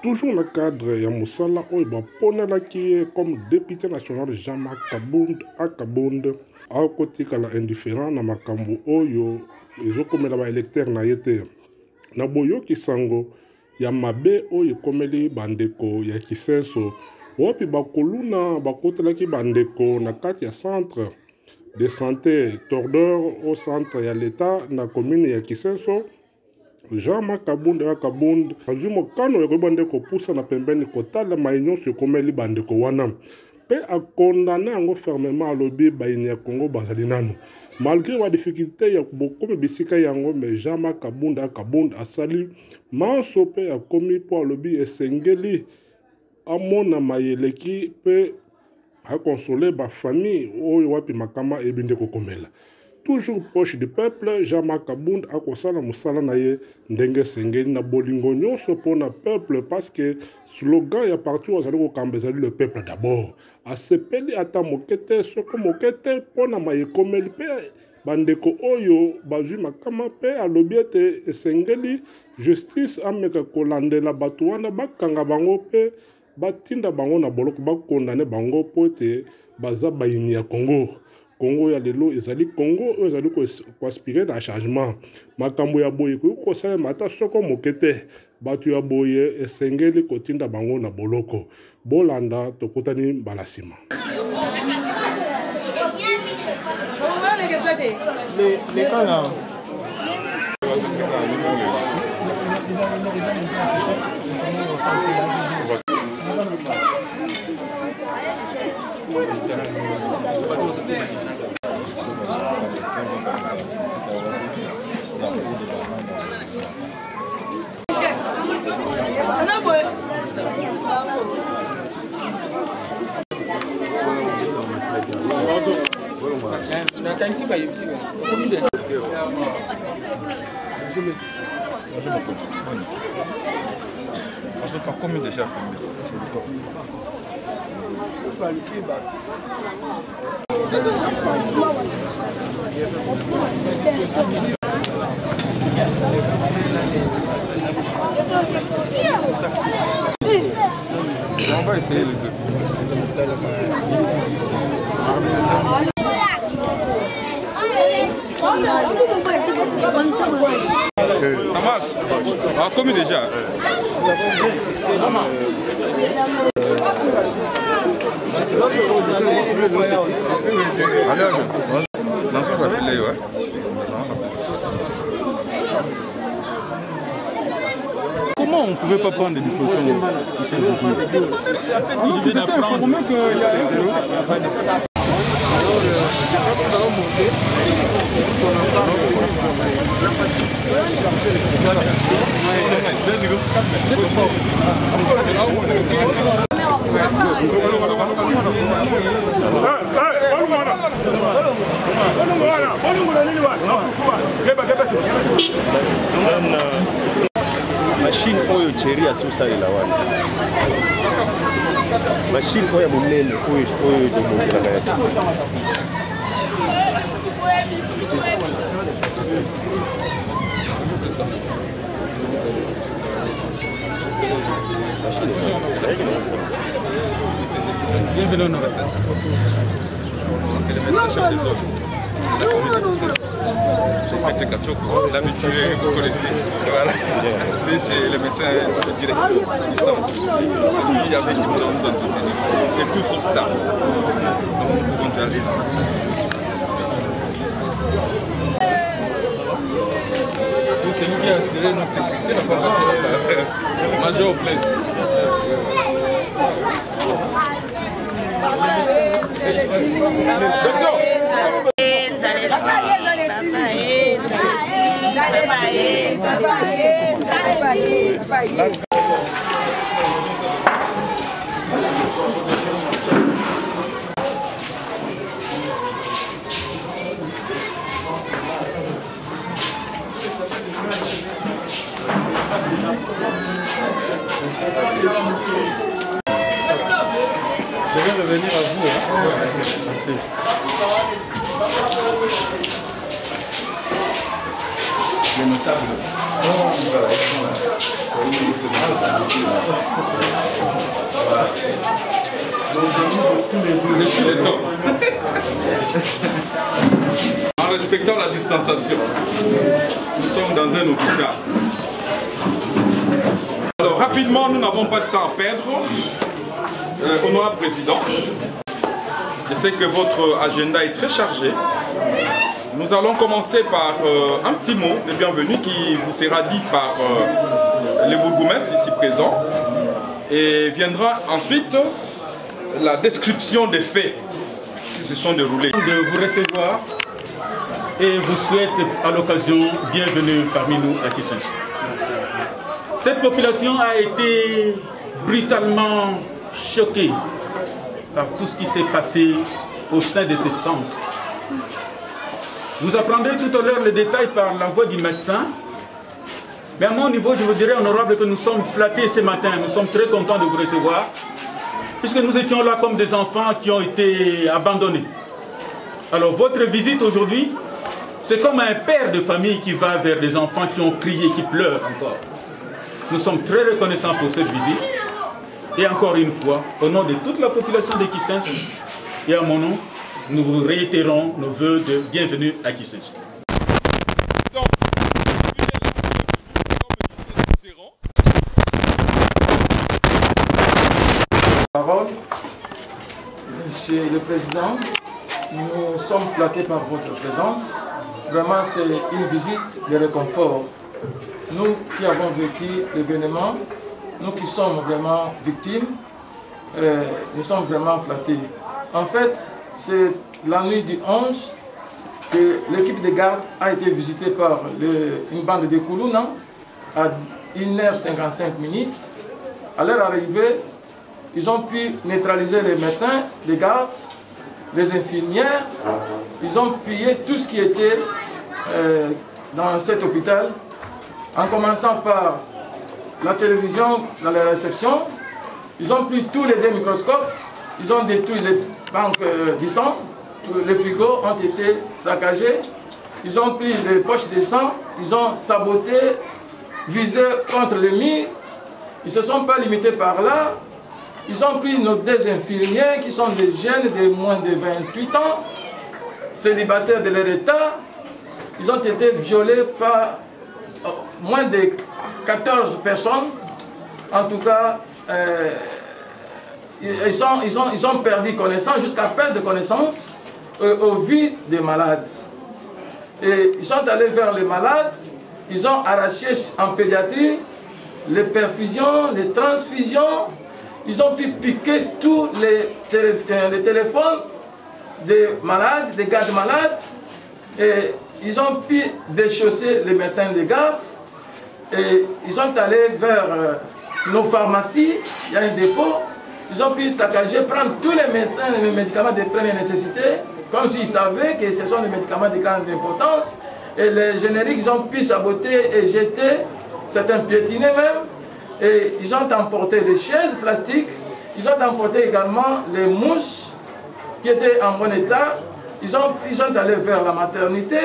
Toujours dans le cadre de Moussala, il va comme député national Jean-Marc Kabound à Kabound, à côté de l'indifférent, dans Makambo Oyo, ils ont comme les électeurs na yete. Na boyo kisango, ya mabe oyo komeli bandeko ya kisenso. Wapi bakoluna bakotela ki bandeko na kati ya centre de santé Tordeur au centre ya l'État na commune ya Kisenso. Jean-Marc Kabound ya Kabound azumo kano ya bandeko pusa na pembeni kotala maïnyo se komeli bandeko wana. Pe a condamné yango fermement alobi baini ya Congo bazali nanu. Malgré la difficulté ya beaucoup bisika yango mais Jean-Marc Kabound ya Kabound asali manso pe a komi po alobi esengeli amona mayeleki pe a consoler ba famille oyo wapi makama ebinde kokomela. Toujours proche du peuple, Jean-Marc Kabound a kosala musala na ye ndenge sengeli na bolingo nyonso pona peuple parce que slogan ya partout azali ko kambezali le peuple d'abord. Asepeli ata mokete soko mokete pona mayekomeli pe bandeko oyo bazwi makama pe alobi ete esengeli justice ameka kolandela bato wana bakanga bango pe batinda bango na boloko bakondane bango po ete baza baini ya Congo. Congo ya lelo ezali Congo ezali ko aspirer na changement. Makambo ya boye ko sala mata soko mokete bato ya boye esengeli kotinda bango na boloko. Bolanda tokutani balasima. Les cas là. Combien déjà? On va essayer les deux. Ça marche. Ah, combien déjà? Comment on ne pouvait pas prendre des dispositions? Je viens d'apprendre qu'il y a machine oyo chéri asusalila wana machine oyo monene oyo tomongelaka ya sika bienvenue au Nord-Est. C'est le médecin chef des autres. La commune c'est Pete Kachoko, l'habitué, vous connaissez. Voilà. Lui, c'est le médecin directeur du centre. C'est lui avec qui nous allons nous entretenir. Et tout son staff. Donc nous pouvons déjà aller dans la salle. C'est lui qui a assuré notre sécurité, la formation. Major Blaise. Je vais revenir à vous. Hein. Merci. Les notables. Voilà, Bientôt. En respectant la distanciation. Nous sommes dans un hôpital. Alors rapidement, nous n'avons pas de temps à perdre. Honorable Président, je sais que votre agenda est très chargé. Nous allons commencer par un petit mot de bienvenue qui vous sera dit par le bourgmestre ici présent. Et viendra ensuite la description des faits qui se sont déroulés. De vous recevoir et vous souhaite à l'occasion bienvenue parmi nous à Kissinch. Cette population a été brutalement choquée par tout ce qui s'est passé au sein de ces centres. Vous apprendrez tout à l'heure les détails par la voix du médecin. Mais à mon niveau, je vous dirais, honorable, que nous sommes flattés ce matin. Nous sommes très contents de vous recevoir, puisque nous étions là comme des enfants qui ont été abandonnés. Alors, votre visite aujourd'hui, c'est comme un père de famille qui va vers des enfants qui ont crié, qui pleurent encore. Nous sommes très reconnaissants pour cette visite. Et encore une fois, au nom de toute la population de Kissinch et à mon nom, nous vous réitérons nos vœux de bienvenue à Kissinch. Parole. Monsieur le Président, nous sommes flattés par votre présence. Vraiment, c'est une visite de réconfort. Nous qui avons vécu l'événement, nous qui sommes vraiment victimes, nous sommes vraiment flattés. En fait, c'est la nuit du 11 que l'équipe de garde a été visitée par une bande de Koulouna à 1h55. À leur arrivée, ils ont pu neutraliser les médecins, les gardes, les infirmières. Ils ont pillé tout ce qui était dans cet hôpital, en commençant par la télévision dans la réception. Ils ont pris tous les deux microscopes, ils ont détruit les banques du sang, les frigos ont été saccagés, ils ont pris les poches de sang, ils ont saboté, visé contre le mur. Ils ne se sont pas limités par là. Ils ont pris nos deux infirmiers qui sont des jeunes de moins de 28 ans, célibataires de leur état. Ils ont été violés par moins de 14 personnes. En tout cas, ils ont perdu connaissance, jusqu'à perdre connaissance au vu des malades. Et ils sont allés vers les malades, ils ont arraché en pédiatrie les perfusions, les transfusions. Ils ont pu piquer tous les téléphones des malades, des gardes malades, et ils ont pu déchausser les médecins de garde, et ils sont allés vers nos pharmacies, il y a un dépôt, ils ont pu saccager, prendre tous les médecins et les médicaments de première nécessité, comme s'ils savaient que ce sont des médicaments de grande importance, et les génériques, ils ont pu saboter et jeter, certains piétiner même. Et ils ont emporté les chaises plastiques, ils ont emporté également les mousses qui étaient en bon état. Ils sont allés vers la maternité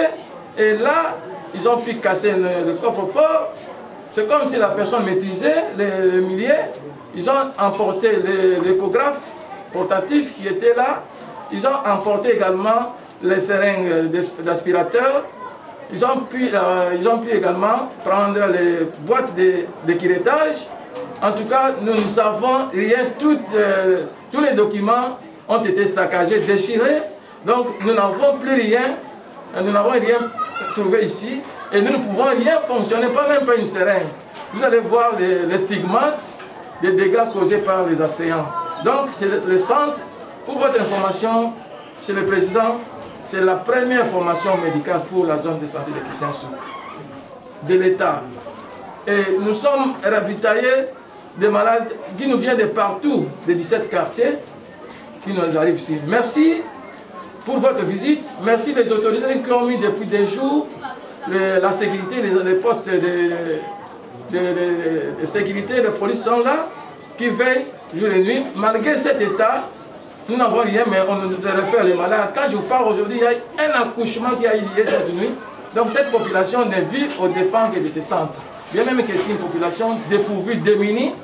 et là, ils ont pu casser le coffre-fort. C'est comme si la personne maîtrisait le milieu. Ils ont emporté l'échographe portatif qui était là. Ils ont emporté également les seringues d'aspirateur. Ils ont pu également prendre les boîtes de curettage. En tout cas, nous ne savons rien, tous les documents ont été saccagés, déchirés. Donc nous n'avons plus rien, nous n'avons rien trouvé ici. Et nous ne pouvons rien fonctionner, même pas une seringue. Vous allez voir les stigmates des dégâts causés par les assaillants. Donc c'est le centre, pour votre information, Monsieur le Président, c'est la première formation médicale pour la zone de santé de Kissinch de l'État. Et nous sommes ravitaillés des malades qui nous viennent de partout, des 17 quartiers, qui nous arrivent ici. Merci pour votre visite. Merci les autorités qui ont mis depuis des jours la sécurité, les postes de sécurité, de police sont là, qui veillent jour et nuit. Malgré cet état, nous n'avons rien, mais on nous réfère les malades. Quand je vous parle aujourd'hui, il y a un accouchement qui a eu lieu cette nuit. Donc cette population ne vit aux dépens que de ces centres. Bien même que c'est une population dépourvue, démunie,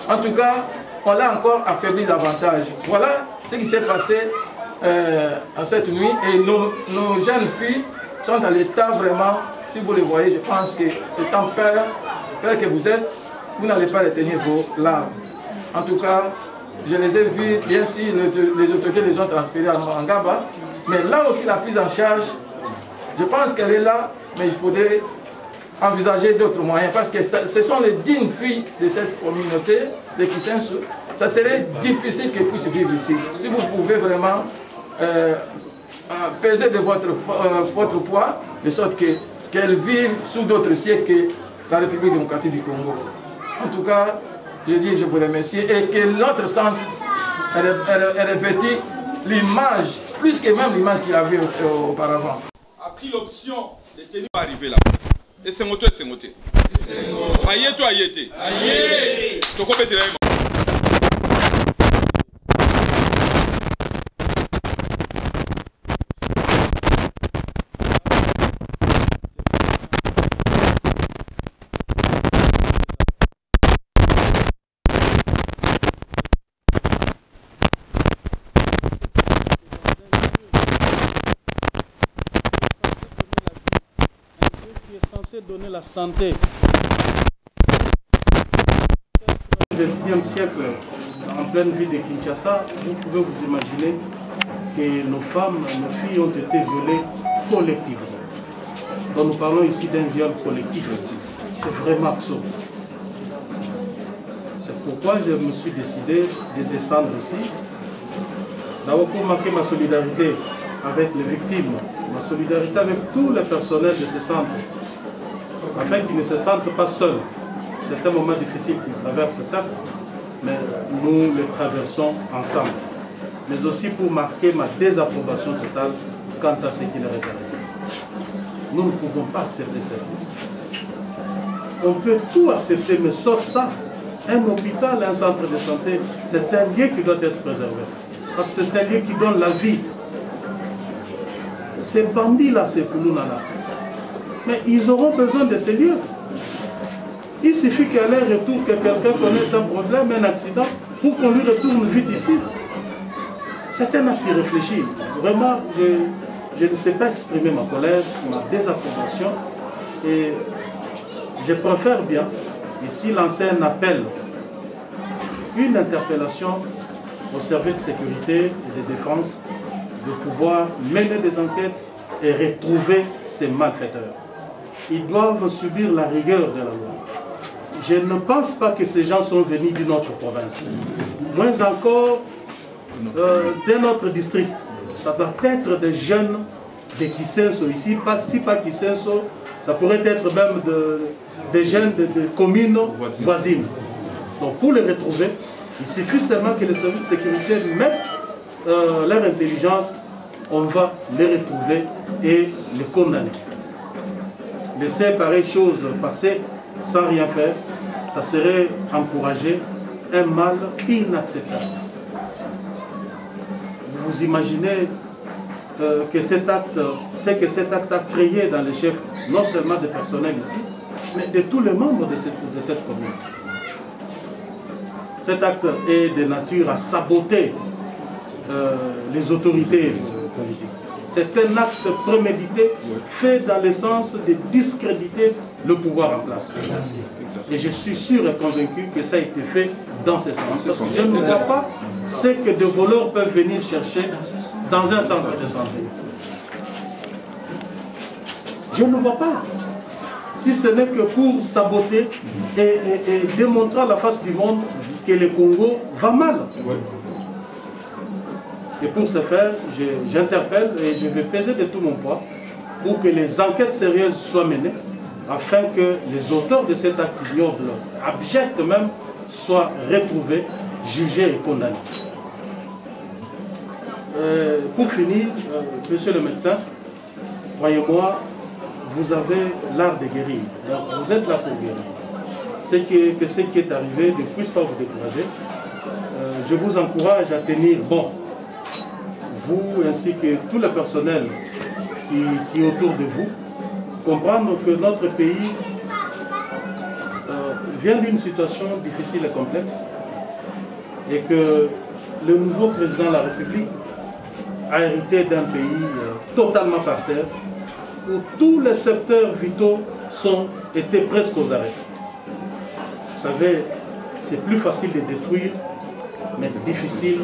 en tout cas, on l'a encore affaibli davantage. Voilà ce qui s'est passé en cette nuit. Et nos jeunes filles sont à l'état vraiment, si vous les voyez, je pense que étant père que vous êtes, vous n'allez pas retenir vos larmes. En tout cas, je les ai vus, bien sûr, les autorités les ont transférés à Mangaba, mais là aussi la prise en charge, je pense qu'elle est là, mais il faudrait envisager d'autres moyens, parce que ce sont les dignes filles de cette communauté de Kisenso. Ça serait difficile qu'elles puissent vivre ici. Si vous pouvez vraiment peser de votre poids, de sorte qu'elles vivent sous d'autres siècles que la République démocratique du Congo. En tout cas, je dis, je vous remercie, et que notre centre revêtit l'image, plus que même l'image qu'il avait auparavant. A pris l'option de tenir arriver là. Et c'est moto, c'est moto. Aïe, toi, aïe, aïe. Donner la santé. Au XXe siècle, en pleine ville de Kinshasa, vous pouvez vous imaginer que nos femmes, nos filles ont été violées collectivement. Donc nous parlons ici d'un viol collectif. C'est vraiment absurde. C'est pourquoi je me suis décidé de descendre ici. D'abord pour marquer ma solidarité avec les victimes, ma solidarité avec tout le personnel de ce centre, afin qu'ils ne se sentent pas seuls. C'est un moment difficile qu'ils traversent, certes, mais nous le traversons ensemble. Mais aussi pour marquer ma désapprobation totale quant à ce qui leur est arrivé. Nous ne pouvons pas accepter ça. On peut tout accepter, mais sauf ça. Un hôpital, un centre de santé, c'est un lieu qui doit être préservé. Parce que c'est un lieu qui donne la vie. Ces bandits-là, ces Koulouna-là, mais ils auront besoin de ces lieux. Il suffit qu'à leur retour, que quelqu'un connaisse un problème, un accident, pour qu'on lui retourne vite ici. C'est un acte irréfléchi. Vraiment, je ne sais pas exprimer ma colère, ma désapprobation. Et je préfère bien, ici, lancer un appel, une interpellation au service de sécurité et de défense, de pouvoir mener des enquêtes et retrouver ces malfaiteurs. Ils doivent subir la rigueur de la loi. Je ne pense pas que ces gens sont venus d'une autre province. Moins encore d'un autre district. Ça doit être des jeunes de Kisenso ici. Si pas Kisenso, ça pourrait être même des jeunes de communes voisines. Donc pour les retrouver, il suffit seulement que les services sécuritaires mettent leur intelligence. On va les retrouver et les condamner. Laisser pareille chose passer sans rien faire, ça serait encourager un mal inacceptable. Vous imaginez que cet acte, c'est que cet acte a créé dans les chefs, non seulement des personnels ici, mais de tous les membres de cette commune. Cet acte est de nature à saboter les autorités politiques. C'est un acte prémédité, fait dans le sens de discréditer le pouvoir en place. Et je suis sûr et convaincu que ça a été fait dans ce sens. Parce que je ne vois pas ce que des voleurs peuvent venir chercher dans un centre de santé. Je ne vois pas. Si ce n'est que pour saboter et démontrer à la face du monde que le Congo va mal. Et pour ce faire, j'interpelle et je vais peser de tout mon poids pour que les enquêtes sérieuses soient menées afin que les auteurs de cet acte ignoble, abject même, soient retrouvés, jugés et condamnés. Pour finir, monsieur le médecin, croyez-moi, vous avez l'art de guérir. Donc, vous êtes là pour guérir. Ce qui est arrivé ne puisse pas vous décourager. Je vous encourage à tenir bon. Vous ainsi que tout le personnel qui est autour de vous, comprendre que notre pays vient d'une situation difficile et complexe et que le nouveau président de la République a hérité d'un pays totalement par terre, où tous les secteurs vitaux étaient presque aux arrêts. Vous savez, c'est plus facile de détruire, mais difficile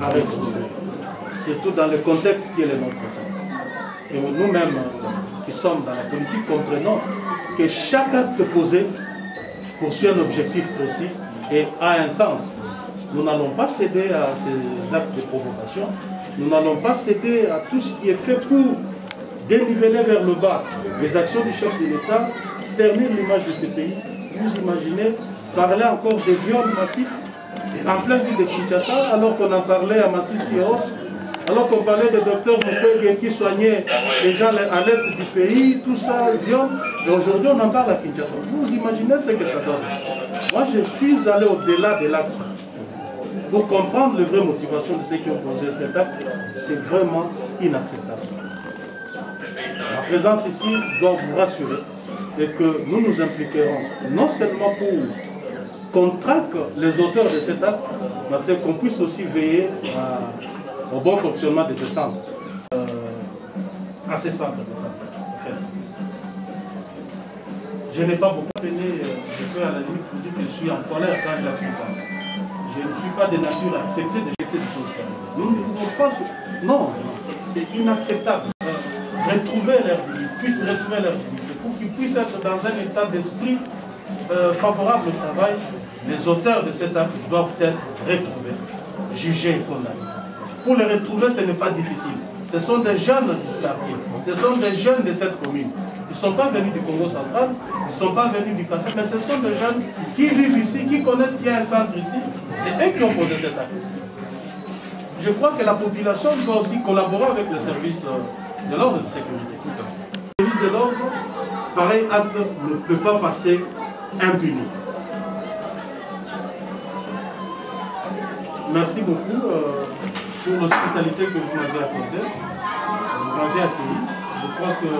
à reconstruire. Surtout dans le contexte qui est le nôtre. Et nous-mêmes, qui sommes dans la politique, comprenons que chaque acte posé poursuit un objectif précis et a un sens. Nous n'allons pas céder à ces actes de provocation. Nous n'allons pas céder à tout ce qui est fait pour déniveler vers le bas les actions du chef de l'État, ternir l'image de ce pays. Vous imaginez parler encore de viols massifs en pleine ville de Kinshasa, alors qu'on en parlait à Massissi et autres, alors qu'on parlait de docteurs Mukwege qui soignaient les gens à l'est du pays, tout ça, viol. Et aujourd'hui, on en parle à Kinshasa. Vous imaginez ce que ça donne. Moi, je suis allé au-delà de l'acte. Pour comprendre les vraies motivations de ceux qui ont posé cet acte, c'est vraiment inacceptable. Ma présence ici doit vous rassurer et que nous nous impliquerons non seulement pour qu'on traque les auteurs de cet acte, mais c'est qu'on puisse aussi veiller au bon fonctionnement de ces centres. À ces centres de santé. Je n'ai pas beaucoup peine, je peux à la limite vous dire que je suis en colère quand je la puissance. Je ne suis pas de nature à accepter de jeter des choses comme ça. Nous ne pouvons pas... Non, c'est inacceptable. Retrouver leur dignité, puissent retrouver leur dignité, pour qu'ils puissent être dans un état d'esprit favorable au travail. Les auteurs de cet acte doivent être retrouvés, jugés et condamnés. Pour les retrouver, ce n'est pas difficile. Ce sont des jeunes du quartier, ce sont des jeunes de cette commune. Ils ne sont pas venus du Congo central, ils ne sont pas venus du Kassai, mais ce sont des jeunes qui vivent ici, qui connaissent qu'il y a un centre ici. C'est eux qui ont posé cet acte. Je crois que la population doit aussi collaborer avec les services de l'ordre de sécurité. Le service de l'ordre, pareil acte ne peut pas passer impuni. Merci beaucoup pour l'hospitalité que vous m'avez accordée, vous m'avez accueilli. Je crois que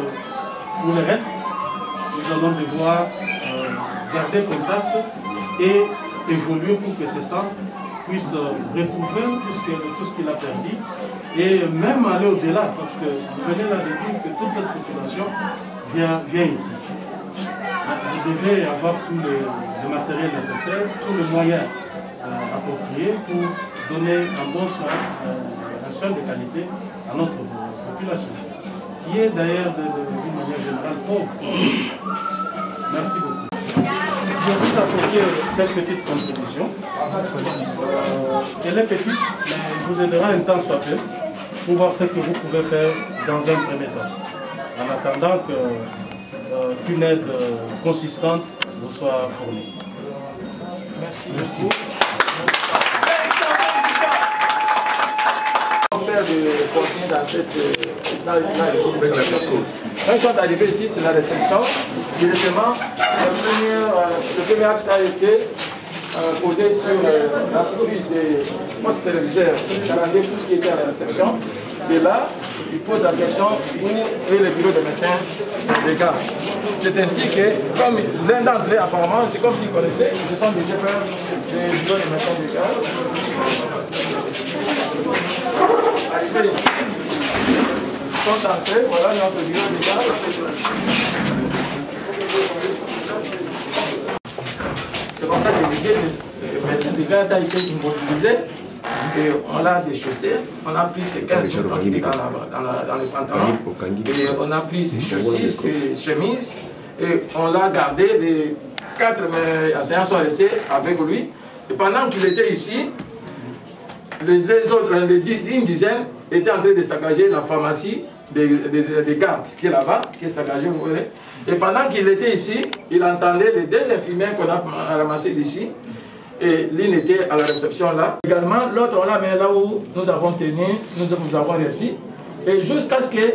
pour le reste, nous allons devoir garder contact et évoluer pour que ce centre puisse retrouver tout ce qu'il a perdu et même aller au-delà, parce que vous venez là de dire que toute cette population vient ici. Vous devez avoir tout le matériel nécessaire, tous les moyens appropriés pour donner un bon soin, un soin de qualité à notre population, qui est d'ailleurs d'une manière générale pauvre. Merci beaucoup. Je vais vous apporter cette petite contribution. Elle est petite, mais elle vous aidera un temps soit peu pour voir ce que vous pouvez faire dans un premier temps, en attendant qu'une aide consistante vous soit fournie. Merci beaucoup. De continuer dans cette quand ils sont arrivés ici, c'est la réception. Directement, le premier acte a été posé sur la prise des postes téléviseurs, garantir tout ce qui était à la réception. Et là, il pose la question où est le bureau de médecins des gars. C'est ainsi que, comme l'un d'entre eux apparemment, c'est comme s'ils connaissaient, ils se sont dirigés vers le bureau de médecins des gars. Arrivé ici, ils sont entrés, voilà notre bureau de gars. C'est pour ça que le médecin des gars a été immobilisé. Et on a déchaussé, on a pris ces 15 jours qui étaient dans les pantalons, et on a pris ces chaussures, ces chemises, et on l'a gardé, les 4 enseignants sont restés avec lui. Et pendant qu'il était ici, les deux autres, une dizaine, étaient en train de saccager la pharmacie des gardes qui est là-bas, qui est saccagée, vous verrez. Et pendant qu'il était ici, il entendait les 2 infirmières qu'on a ramassées d'ici. Et l'une était à la réception là. Également, l'autre, on l'a mis là où nous avons tenu, nous avons réussi. Et jusqu'à ce que,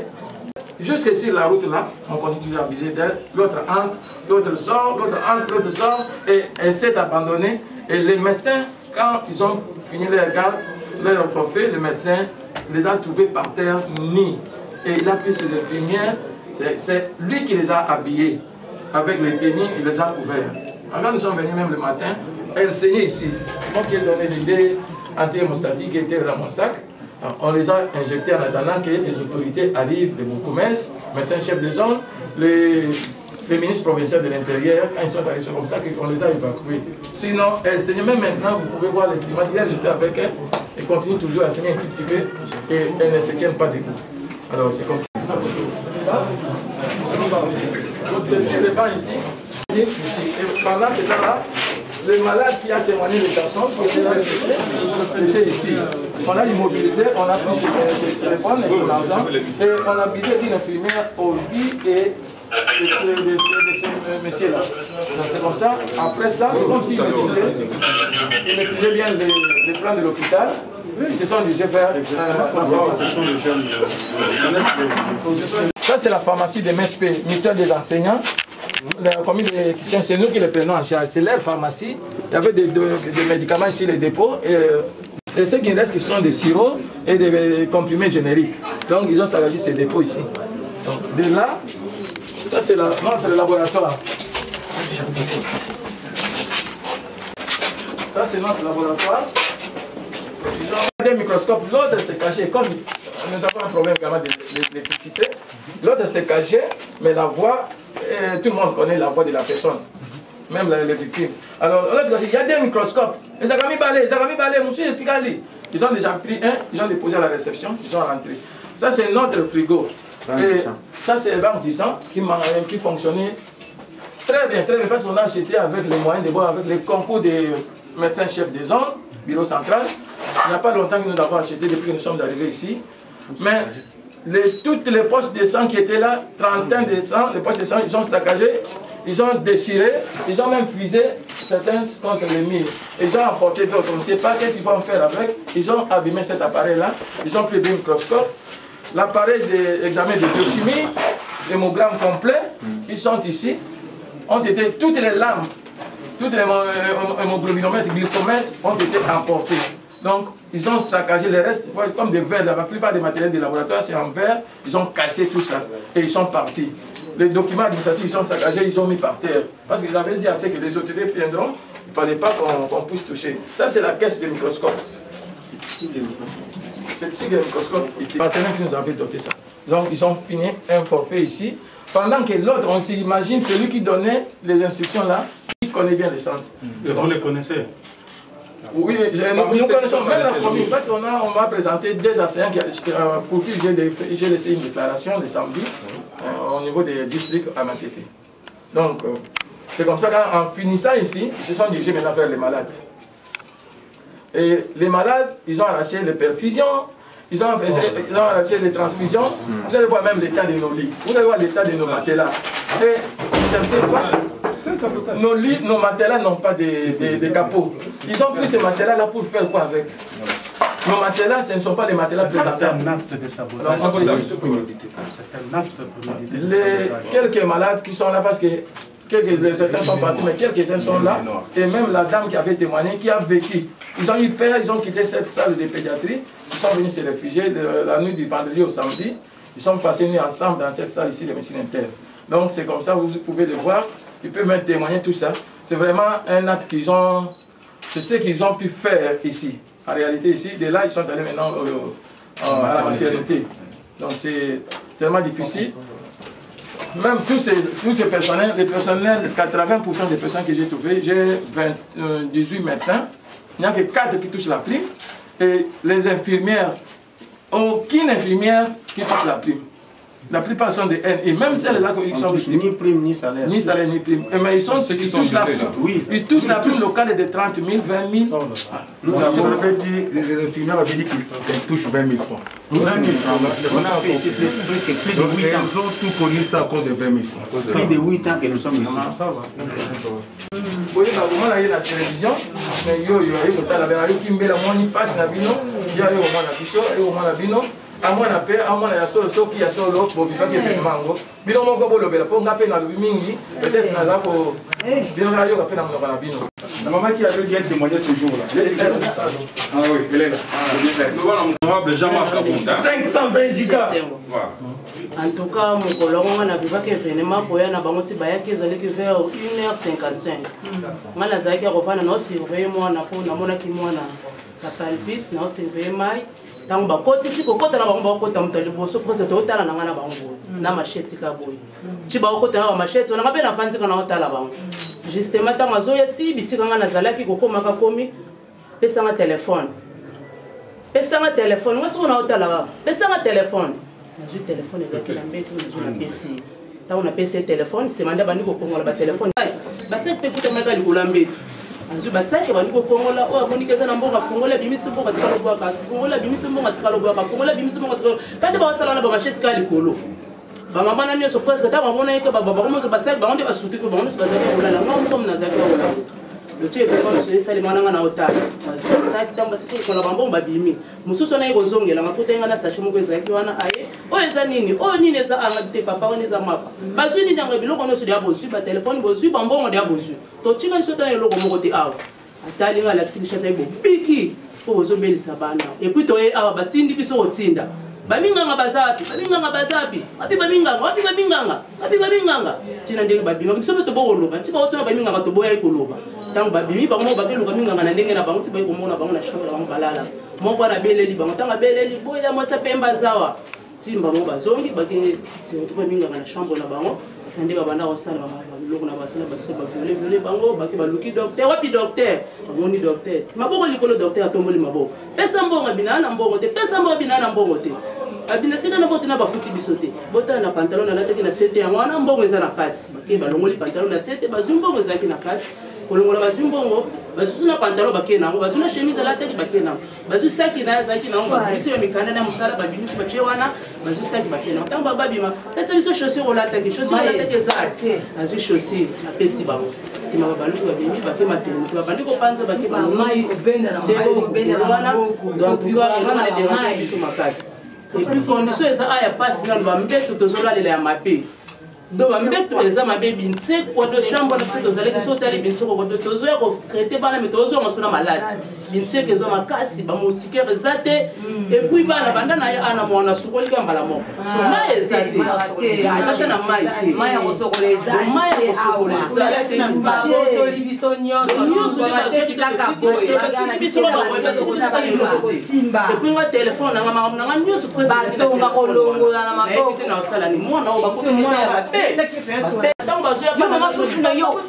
jusque sur la route là, on continue à abuser d'elle. L'autre entre, l'autre sort, l'autre entre, l'autre sort. Et elle s'est abandonnée. Et les médecins, quand ils ont fini leur garde, leur forfait, le médecin les a trouvés par terre nus. Et il a pris ses infirmières, c'est lui qui les a habillés. Avec les tenues, il les a couverts. Alors nous sommes venus même le matin. Elle saignait ici. C'est moi qui ai donné l'idée anti-hémostatique qui était dans mon sac. On les a injectés en attendant que les autorités arrivent, les bourgmestres, médecins chefs de zone, les ministres provinciaux de l'Intérieur, quand ils sont arrivés, c'est comme ça qu'on les a évacués. Sinon, elle saignait, même maintenant, vous pouvez voir l'estimate, hier j'étais avec elle, elle continue toujours à saigner un petit peu et elle ne se tient pas debout. Alors c'est comme ça. Ceci est le banc ici. Et pendant ce temps-là, le malade qui a témoigné les personnes qui étaient là, était ici. On l'a immobilisé, on a pris ses téléphones et son argent, et on a visé une infirmière au lit et de ces messieurs-là. Donc c'est comme ça, après ça, c'est comme s'ils maîtrisaient bien les plans de l'hôpital. Ils se sont dirigés vers la ça, c'est la pharmacie des MSP, mutuelle des enseignants. C'est nous qui les prenons en charge. C'est leur pharmacie. Il y avait des médicaments ici, les dépôts. Et ce qui reste, ce sont des sirops et des comprimés génériques. Donc, ils ont sagagé ces dépôts ici. Donc, de là, ça, c'est notre laboratoire. Ça, c'est notre laboratoire. Ils ont des microscopes. L'autre s'est caché. Comme nous avons un problème également d'électricité, l'autre s'est caché, mais la voix, tout le monde connaît la voix de la personne, même les victimes. Alors, il y a des microscopes. Les Agami Balé, monsieur Estikali. Ils ont déjà pris un, ils ont déposé à la réception, ils sont rentrés. Ça, c'est notre frigo. Et ça, c'est le banc du sang qui fonctionnait très bien, parce qu'on a acheté avec les moyens de bord, avec les concours des médecins chefs des zones, bureau central. Il n'y a pas longtemps que nous avons acheté depuis que nous sommes arrivés ici. Mais toutes les poches de sang qui étaient là, trentaine de sang, les poches de sang, ils ont saccagé, ils ont déchiré, ils ont même fusé certains contre les murs. Ils ont emporté d'autres, on ne sait pas qu'est-ce qu'ils vont faire avec. Ils ont abîmé cet appareil-là, ils ont pris des microscopes, l'appareil d'examen de biochimie, l'hémogramme complet, qui sont ici, ont été, toutes les lames, toutes les hémoglobinomètres, glycomètres ont été emportés. Donc, ils ont saccagé les restes, comme des verres, la plupart des matériels des laboratoires, c'est en verre, ils ont cassé tout ça et ils sont partis. Les documents administratifs, ils sont saccagés, ils ont mis par terre. Parce qu'ils avaient dit à ceux que les autorités viendront, il ne fallait pas qu'on puisse toucher. Ça, c'est la caisse des microscopes. C'est ici les microscopes. Les partenaires qui nous avaient doté ça. Donc, ils ont fini un forfait ici. Pendant que l'autre, on s'imagine, celui qui donnait les instructions là, il connaît bien les centres. Vous les connaissez? Oui, nous connaissons même la commune, parce qu'on m'a présenté des enseignants pour qui j'ai laissé une déclaration le samedi au niveau des districts à Matete. Donc, c'est comme ça qu'en finissant ici, ils se sont dirigés maintenant vers les malades. Et les malades, ils ont arraché les perfusions, ils ont arraché les transfusions. Vous allez voir même l'état de nos lits, vous allez voir l'état de nos matelas. Et je ne sais pas. Nos lits, nos matelas n'ont pas de capots. Ils ont pris ces matelas-là pour faire quoi avec? Nos matelas, ce ne sont pas des matelas présentables. C'est un acte de sabotage. C'est un acte de quelques malades qui sont là, parce que certains sont partis, mais quelques-uns sont là. Et même la dame qui avait témoigné, qui a vécu. Ils ont eu peur, ils ont quitté cette salle de pédiatrie. Ils sont venus se réfugier de la nuit du vendredi au samedi. Ils sont passés une nuit ensemble dans cette salle ici de médecine interne. Donc c'est comme ça, vous pouvez le voir. Ils peuvent même témoigner tout ça. C'est vraiment un acte qu'ils ont... C'est ce qu'ils ont pu faire ici. En réalité, ici, de là, ils sont allés maintenant à la maternité. Donc c'est tellement difficile. Même tous les personnels, 80% des personnes que j'ai trouvées, j'ai 18 médecins. Il n'y a que 4 qui touchent la prime. Et les infirmières, aucune infirmière qui touche la prime. La plupart sont des N. Et même celles-là qui sont ni prime, ni salaire. Ni salaire, ni prime. Mais ils sont ceux qui touchent la prime. Oui. Ils touchent la prime locale de 30 000, 20 000. Nous avons dit, les infirmières avaient dit qu'ils touchent 20 000 francs. 20 000 francs. On a presque plus de 8 ans. Ils ont tout connu ça à cause de 20 000 francs. Plus de 8 ans que nous sommes ici. Ça va. Vous voyez, vous avez la télévision, mais yo, qui passe la bino, il y a un bino. À moi, à moi, il y a solo qui a solo pour vivre avec les mango. Bino, mon gobo, le bel pour n'a pas dans le mingi, peut-être dans la pour. Bino, il y a un peu dans le bino. La maman qui avait bien témoigné ce jour-là. Ah oui, elle est là. Nous voilà honorable Jean-Marc Kabunda. 520 gigas. En tout cas, mon collègue, on a vu que l'événement pour y avoir vers 1h55. On a dit que on surveiller moi, on a qui moi la palpite, on surveille mai. Tant que côté si côté na bango côté mutali boso parce que otala na ngana bango na machette ka boy ci ba côté na machette on ngabe na fanzi kana otala bango justement tant azo yati bisika ngana zalaki kokoma ka komi pesa nga téléphone ngaso na otala pesa nga téléphone nazu téléphone ezaki la mbeto nazu na PC tant on a PC téléphone c'est manda bani ko kongola ba téléphone ba c'est pe kuta maka likula mbeto azu basaki bani ko kongola o abonikeza na mbonga fungola bimisi mbonga tikalo bwa ka fungola bimisi mbonga tikalo bwa ka fungola bimisi mbonga tikalo kande ba sala na ba machette ka likolo ba mama na nyo so presque ta mama na yeke ba ko so basaki ba onde ba suti ko ba onde so basaki ko la ngom kom na zaki wala le tie ko ko so esali mana ngana otala azu basaki tamba siso ko la bambonga ba bimi mususu na yeko zongela makuta ngana sashi mo ko zaki wana aye o eza nini eza anga te papa on eza mapa ba zuni ndanga biloko no so dia bosu ba téléphone bosu ba mbongo dia bosu to chinga so ta eloko moko te awa atali nga la kisha sai bo biki ko bozo belisa bana et puis to e awa batindi biso otinda babinganga bazapi babinganga tina ndenge babima biso to boloba ntiba otona babinganga to boya ikoloba tango babimi bango bakeluka minganga na ndenge na bango tiba ikomona bango na chambre bango balala moko na beleli bango tanga beleli boya mosa pemba zawa timba mo bazongi bake se to babinganga na chambre na bango ndenge banda osala loko na basala batike ba violé bango bake baluki docteur wapi docteur bamoni docteur maboko likolo docteur atomboli maboko pesa mbongo binana mbongo te pesa mbongo binana mbongo te abina tika na bote na bafuti bisote bota na pantalon na lataki na sete yango wana mbongo eza na kati bake balongoli pantalon na sete bazwi mbongo ezalaki na kati kolongola bazwi mbongo bazwi na pantalon bake nango bazwi na chemise alataki bake nango bazwi saki na ezalaki nango babimisi bamikanda na mosala babimisi batie wana bazwi saki bake nango ntango babima pesa biso chaussure olataki ezalaki azwi chaussure apesi bango sima babaluki babimi bake maternité babandi kopanza bake wana donc elonga na dérange biso makasi et puis condition eza aya pasi nano bambeto tozolalela ya mabe do bambeto eza mabe binse kodo chambre na biso tozalaki so otali binse kodo tozoya kotraite bana me tozonga so na maladi binse eza makasi bamoustikere eza te et puis bana banda na ye ana mwana sukolika mbala moko so mai eza te eza te na mai te mai ya kosokola eza toli biso nyonso et puis nga telefone nanga makambo nanga nyonso batonga kolongola na maboko na osala ni mwana o bakuti mwana ya mabe tango bazoya bana matufuna yo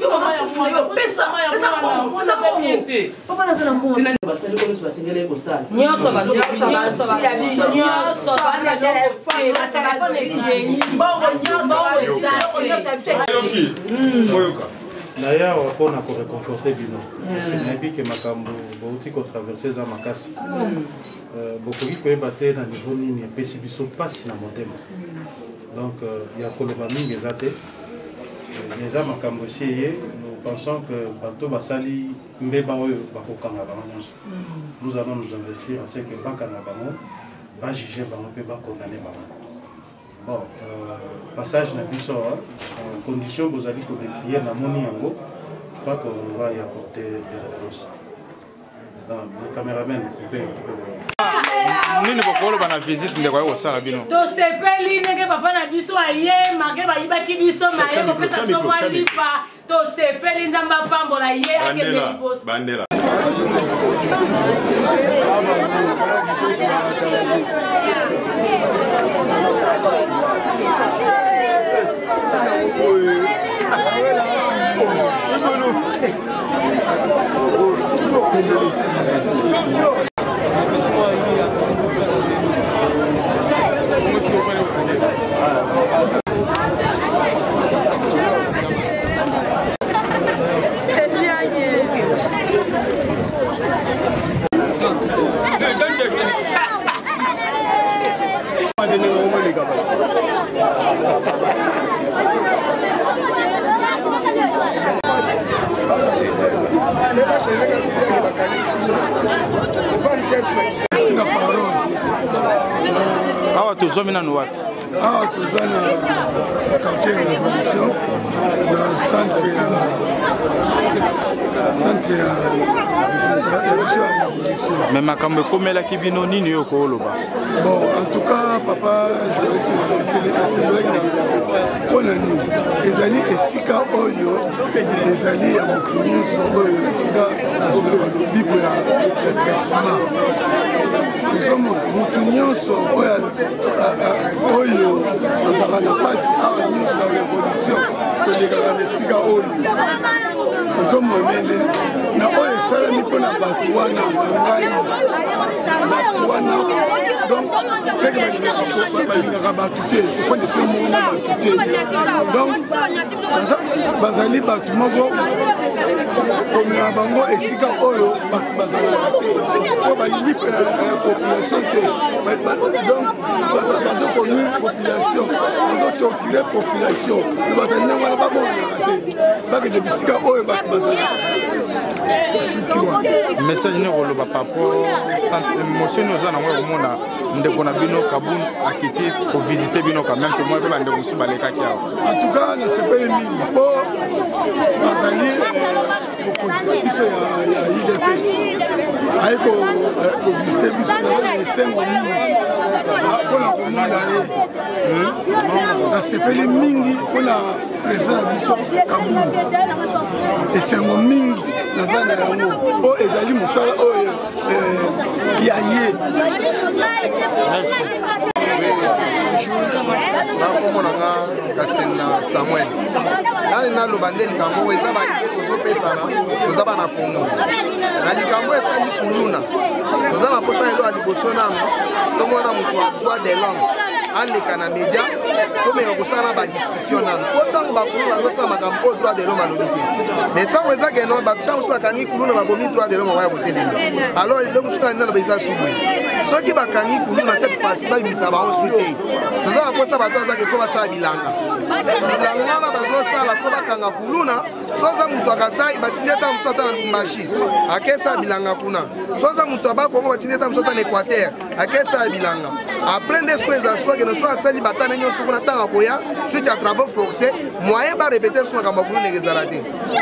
pesa papa nazana mwana tina basali ko nyonso basengele kosala nyonso bana telefone mbongo nyonso D'ailleurs, on a réconforté Bino. Parce que nabi que makambo bauti ko traverser za makasi. Beaucoup qui peut battre dans niveau nini pesi biso passe na motema. Donc il y a koloba mingi ezate. Les âmes makambo siye, nous pensons que bato basali mbeba oyo bakokanga bango. Nous allons nous investir à ce que bakanga bango ba juger bango pe ba condamner bango. Bon, passage na biso, condition vous allez décrire la moni yango, pas qu'on va y apporter des réponses. Le caméraman, nini bokolo bana visite ndeko ya kosala bino to sepeli ndenge papa na biso aye make bayibaki biso maye kopesa biso mwa lipa to sepeli nzambe apambola ye akende liboso bandela awa tozomina no wapi Ah, toza na quartier Révolution, na centre ya mais makambo ekomelaki bino nini yo kooloba? Bon, en tout cas, papa, je vais essayer mpona nini ezali esika oyo ezali ya mokili nyonso oyo esika national balobi koya traitement ozomona motu nyonso oyo azalaka na mpasi awa nyonso na révolution tolekaka na esika oyo ozomona na oyo esalami mpona bato wana na ngai bato wana donc seke balingaka bato te ofande se mona bato te donc bazali bato moko komema bango esika oyo bato bazalaka te po balingi population te donc bazokonnuire population bazotorture population bato ndenge wana bamonaka te bakende bisika oyo bato bazalaka message ni koloba papo émotion ni oza nango komona ndeko na bino Kabound akiti kovisite bino quand même tomoye mpe bandeko mosusu balekaki awa en tout cas nasepeli mingi mpo bazali bokonzi na biso ya UDPS aye kovisite biso na esengo mingi mpona komona ye nasepeli mingi mpona président na biso Kabound esengo mingi naza na yango mpo ezali mosala oyo ya ye. nakomonanga Kasenga Samuel nani naloba nde likambo eza balike tozopesana toza bana Kongo na likambo etali kuluna toza na posa elo ya liboso nano tomona moto ya droit de l'homme aleka na média tomeka kosala badiscussion nano po ntango bakuluna bazosala makambo oyo droit de l'homme alobi te mais ntango eza keno bato ntango mosusu bakangi kuluna bakomi droit de l'homme baya kotelema alors lelo mosusu kanina na eza subwe soki bakangi kuluna cette fois babimisa bango su te toza na posa bato azaki fo basala bilanga wana bazosala fo bakanga kuluna soza moto akasai batindi ata mosusu ata na Lubumbashi akesala bilanga kuna soza moto abakongo batindi ata mosusu ata na Équateur akesala bilanga après nde siko eza siko akende so asali batane nyonso tokona ntango akoya suite ya travaux forcé moyen barépéter so makambo kuluna ezala te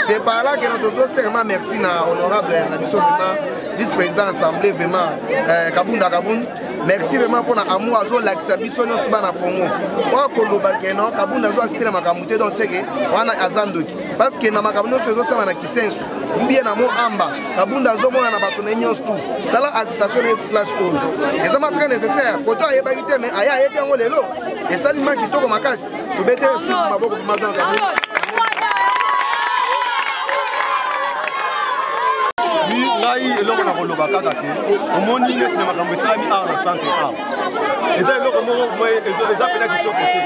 c'est par là que tozo serment merci na honorable na biso vraiment vice-président assemblée vraiment Kabound merci vraiment pour na amour azolakisa biso nyonso bana Congo kwa koloba keno Kabound azo asitela makambo te donc c'est que wana azandoki parce que na makambo nyonso ezosala na kisensu bien na mo amba Kabound azomona na bato nyonso tout tala assistation de place oyo ezama très nécessaire koto ayebaki te mais aya ayeti yango lelo esali maki kitoko makasi tobetele suku maboko madan Kabound. ngai eloko na koloba kaka te omoni neti na makambo esalami awa na centre awa eza eloko moko eza pena kitoko te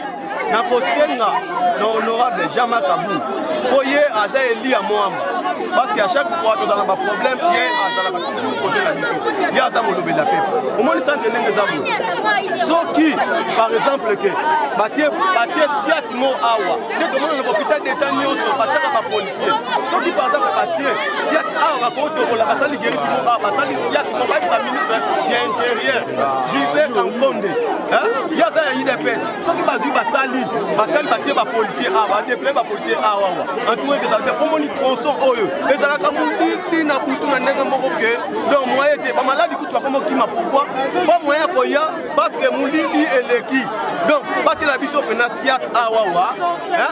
nakosenga na honorable Jean-Marc Kabound po ye aza eli ya moamba parce que à chaque fois tozala baproblème ye azalaka toujours côté na biso ye aza molobeli ya pepe omoni centre ndenge eza boye soki par exemple ke batie siati mo awa nde tomona na hôpital d'état nyonso batiaka bapolisier soki par exemple batie siati awa bakotokola basali geriti mo awa basali siati mo bayebisa ministre ya intérieur Gilbert Kankonde ye aza ya UDPS soki bazwi basali batie bapolisier awa badeploye bapolisier awa entouré ezala te omoni tronçon oyo ezalaka molili na butu na ndenge moko ke donc moyen te bamaladi kutu bakomokima pourquoi po moyen koya parce que molili eleki donc batiela biso mpena siat awawa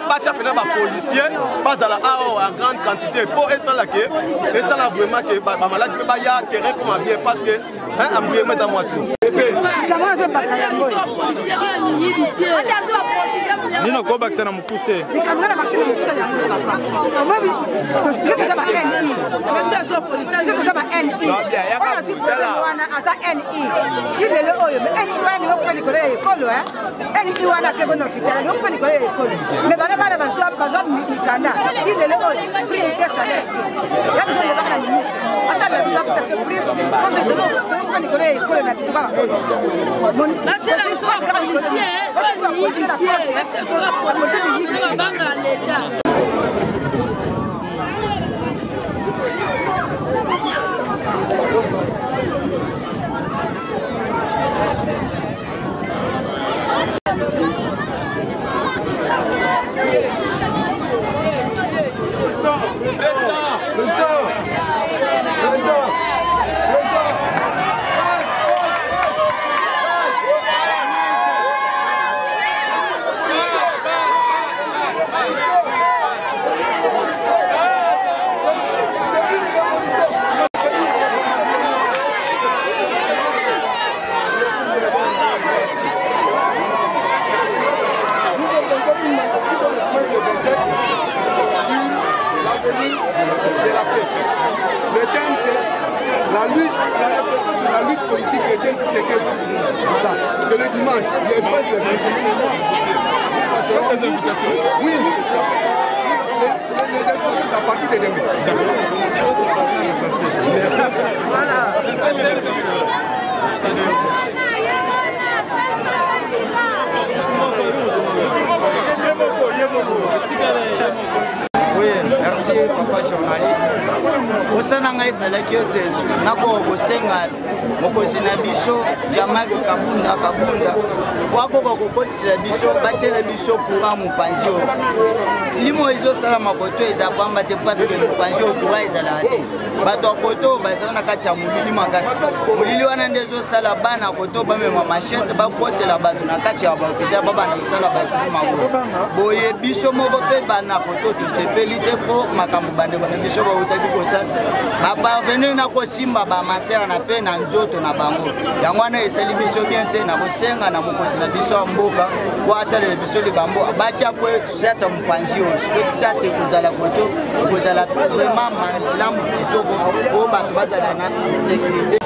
batia mpena bapolisier bazala awa en grande quantité mpo esala vraiment ke bamaladi mpe baya terrain comme bien parce que embouillement eza mwa trop nino kobakisa na mokuse Thank you. La réflexion sur la lutte politique chrétienne, c'est que c'est le dimanche. Il n'y a pas de oui, les invitations à partir de demain. Oui, merci papa journaliste. Osananga ezalaki ete nakoka kosenga mokonzi na biso Jean-Marc Kabunda wakoka kokotisela biso batiela biso courant mopanzi oyo limo ezosala makoto eza pamba te parce que mopanzi oyo courant ezalaka te bato ya koto bazala na kati ya molili makasi molili wana nde ezosala bana koto bamema machete bakotela bato na kati ya bakota babanda kosala bato makoto boye biso moko mpe bana koto tosepeli te mpo makambo bandeko na biso bautaki kosala baparvenir na kosimba bamasere na mpe na nzoto na bango yango wana esali biso bien te na kosenga na mokonzi na biso ya mboka po atalela biso likambo batya po sata mopanzi oyo soki sata ekozala koto ekozala vraiment malamu kitoko po bato bazala na sécurité.